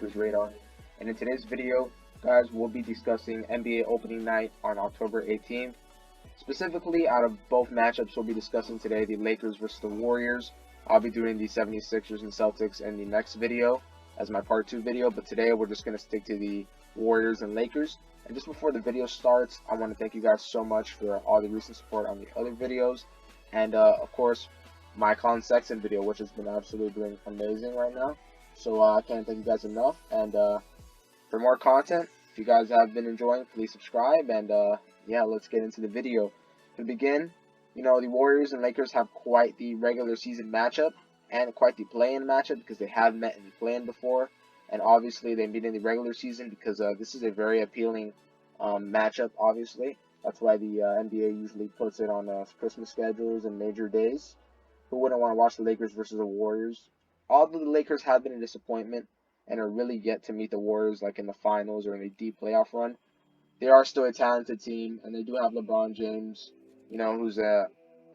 Lakers radar. And in today's video, guys, we'll be discussing NBA opening night on October 18th. Specifically, out of both matchups we'll be discussing today, the Lakers versus the Warriors. I'll be doing the 76ers and Celtics in the next video as my part 2 video, but today we're just going to stick to the Warriors and Lakers. And just before the video starts, I want to thank you guys so much for all the recent support on the other videos. And of course, my Colin Sexton video, which has been absolutely doing amazing right now. So I can't thank you guys enough. And for more content, if you guys have been enjoying, please subscribe. And yeah, let's get into the video. To begin, you know, the Warriors and Lakers have quite the regular season matchup and quite the play-in matchup because they have met in the play-in before. And obviously they meet in the regular season because this is a very appealing matchup, obviously. That's why the NBA usually puts it on Christmas schedules and major days. Who wouldn't want to watch the Lakers versus the Warriors? Although the Lakers have been a disappointment and are really yet to meet the Warriors like in the finals or in a deep playoff run, they are still a talented team, and they do have LeBron James, you know, who's a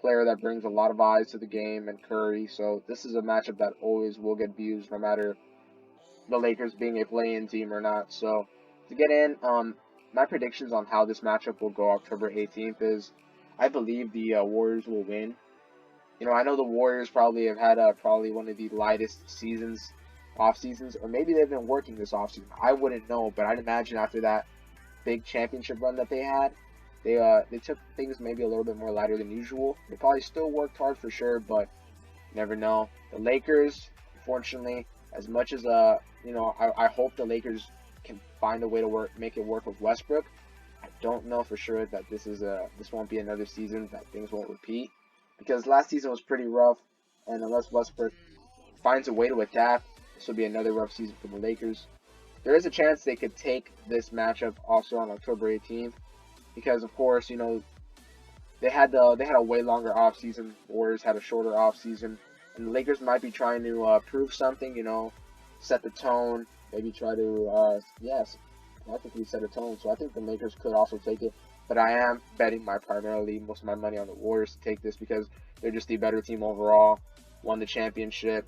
player that brings a lot of eyes to the game, and Curry. So this is a matchup that always will get views no matter the Lakers being a play-in team or not. So to get in, my predictions on how this matchup will go October 18th is I believe the Warriors will win. You know, I know the Warriors probably have had probably one of the lightest seasons, off seasons, or maybe they've been working this off season. I wouldn't know, but I'd imagine after that big championship run that they had, they took things maybe a little bit more lighter than usual. They probably still worked hard for sure, but you never know. The Lakers, unfortunately, as much as you know, I hope the Lakers can find a way to make it work with Westbrook. I don't know for sure that this won't be another season that things won't repeat, because last season was pretty rough, and unless Westbrook finds a way to adapt, this will be another rough season for the Lakers. There is a chance they could take this matchup also on October 18th, because of course, you know, they had a way longer offseason. Warriors had a shorter offseason, and the Lakers might be trying to prove something, you know, set the tone, maybe try to yes, I think we set a tone. So I think the Lakers could also take it, but I am betting most of my money on the Warriors to take this because they're just the better team overall. Won the championship.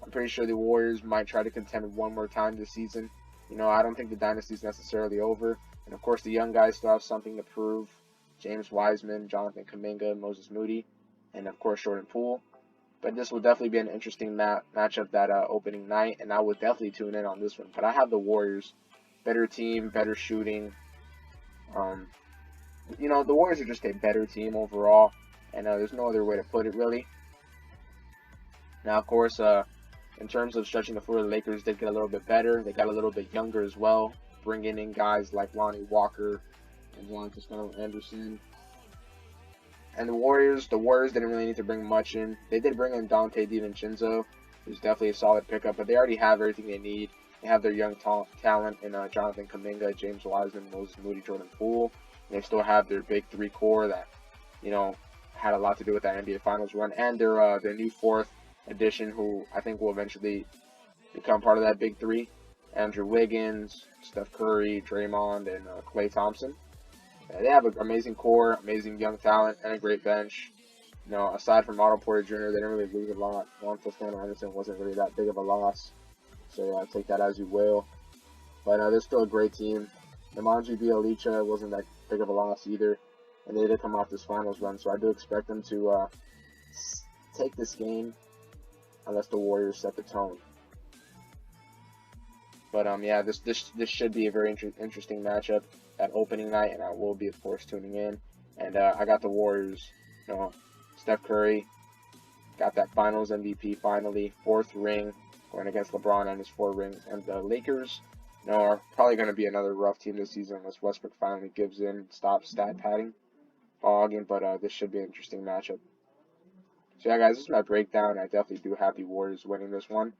I'm pretty sure the Warriors might try to contend one more time this season. You know, I don't think the dynasty is necessarily over. And, of course, the young guys still have something to prove. James Wiseman, Jonathan Kuminga, Moses Moody, and, of course, Jordan Poole. But this will definitely be an interesting matchup that opening night, and I would definitely tune in on this one. But I have the Warriors. Better team, better shooting. You know, the Warriors are just a better team overall, and there's no other way to put it, really. Now, of course, in terms of stretching the floor, the Lakers did get a little bit better. They got a little bit younger as well, bringing in guys like Lonnie Walker and Juan Toscano Anderson. And the Warriors didn't really need to bring much in. They did bring in Dante DiVincenzo, who's definitely a solid pickup, but they already have everything they need. They have their young talent in Jonathan Kuminga, James Wiseman, Moses Moody, Jordan Poole. And they still have their big three core that, you know, had a lot to do with that NBA Finals run, and their new fourth addition, who I think will eventually become part of that big three. Andrew Wiggins, Steph Curry, Draymond, and Klay Thompson. They have an amazing core, amazing young talent, and a great bench. You know, aside from Otto Porter Jr., they didn't really lose a lot. Juan Toscano Anderson wasn't really that big of a loss, so take that as you will. But they're still a great team. Nemanja Bjelica wasn't that big of a loss either, and they did come off this finals run, so I do expect them to take this game unless the Warriors set the tone. But yeah, this should be a very interesting matchup at opening night, and I will be, of course, tuning in. And I got the Warriors. You know, Steph Curry got that Finals MVP finally, 4th ring, going against LeBron and his 4 rings. And the Lakers, you know, are probably going to be another rough team this season unless Westbrook finally gives in, stops stat padding, fogging. But this should be an interesting matchup. So yeah, guys, this is my breakdown. I definitely do have the Warriors winning this one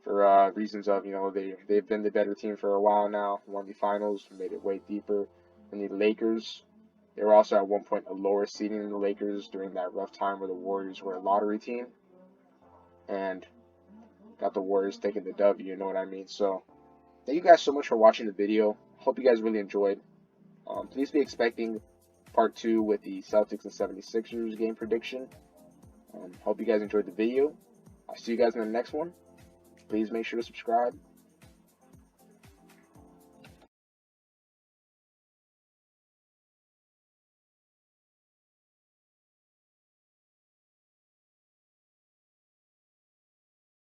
for reasons of, you know, they've been the better team for a while now, won the finals, made it way deeper than the Lakers. They were also at one point a lower seeding than the Lakers during that rough time where the Warriors were a lottery team, and got the Warriors taking the W, you know what I mean? So thank you guys so much for watching the video. Hope you guys really enjoyed. Please be expecting part 2 with the Celtics and 76ers game prediction. Hope you guys enjoyed the video. I'll see you guys in the next one. Please make sure to subscribe.